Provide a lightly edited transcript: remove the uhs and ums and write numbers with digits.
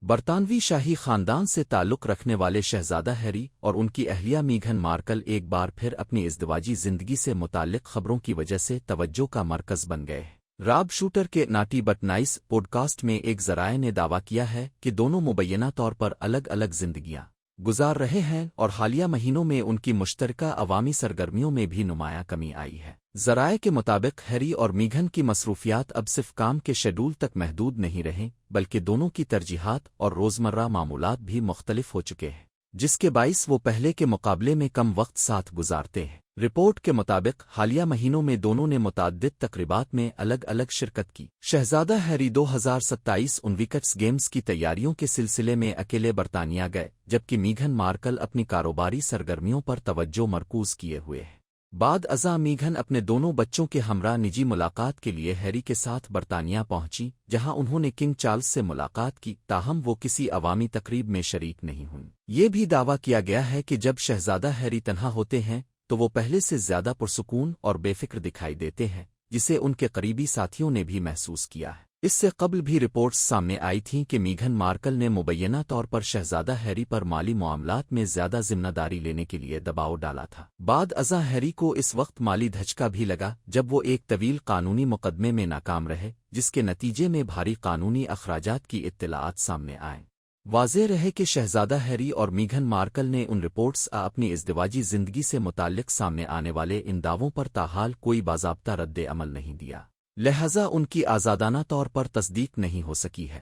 برطانوی شاہی خاندان سے تعلق رکھنے والے شہزادہ ہیری اور ان کی اہلیہ میگھن مارکل ایک بار پھر اپنی ازدواجی زندگی سے متعلق خبروں کی وجہ سے توجہ کا مرکز بن گئے ہیں۔ راب شوٹر کے naughty but nice podcast میں ایک ذرائع نے دعویٰ کیا ہے کہ دونوں مبینہ طور پر الگ الگ زندگیاں گزار رہے ہیں اور حالیہ مہینوں میں ان کی مشترکہ عوامی سرگرمیوں میں بھی نمایاں کمی آئی ہے۔ ذرائع کے مطابق ہیری اور میگھن کی مصروفیات اب صرف کام کے شیڈول تک محدود نہیں رہیں بلکہ دونوں کی ترجیحات اور روزمرہ معمولات بھی مختلف ہو چکے ہیں، جس کے باعث وہ پہلے کے مقابلے میں کم وقت ساتھ گزارتے ہیں۔ رپورٹ کے مطابق حالیہ مہینوں میں دونوں نے متعدد تقریبات میں الگ الگ شرکت کی۔ شہزادہ ہیری 2027 اولمپکس گیمز کی تیاریوں کے سلسلے میں اکیلے برطانیہ گئے، جبکہ میگھن مارکل اپنی کاروباری سرگرمیوں پر توجہ مرکوز کیے ہوئے ہیں۔ بعد ازاں میگھن اپنے دونوں بچوں کے ہمراہ نجی ملاقات کے لیے ہیری کے ساتھ برطانیہ پہنچی، جہاں انہوں نے کنگ چارلس سے ملاقات کی، تاہم وہ کسی عوامی تقریب میں شریک نہیں ہوئیں۔ یہ بھی دعویٰ کیا گیا ہے کہ جب شہزادہ ہیری تنہا ہوتے ہیں تو وہ پہلے سے زیادہ پرسکون اور بے فکر دکھائی دیتے ہیں، جسے ان کے قریبی ساتھیوں نے بھی محسوس کیا ہے۔ اس سے قبل بھی رپورٹس سامنے آئی تھیں کہ میگھن مارکل نے مبینہ طور پر شہزادہ ہیری پر مالی معاملات میں زیادہ ذمہ داری لینے کے لیے دباؤ ڈالا تھا۔ بعد ازاں ہیری کو اس وقت مالی دھچکا بھی لگا جب وہ ایک طویل قانونی مقدمے میں ناکام رہے، جس کے نتیجے میں بھاری قانونی اخراجات کی اطلاعات سامنے آئیں۔ واضح رہے کہ شہزادہ ہیری اور میگھن مارکل نے ان رپورٹس اپنی ازدواجی زندگی سے متعلق سامنے آنے والے ان دعووں پر تاحال کوئی باضابطہ رد عمل نہیں دیا، لہذا ان کی آزادانہ طور پر تصدیق نہیں ہو سکی ہے۔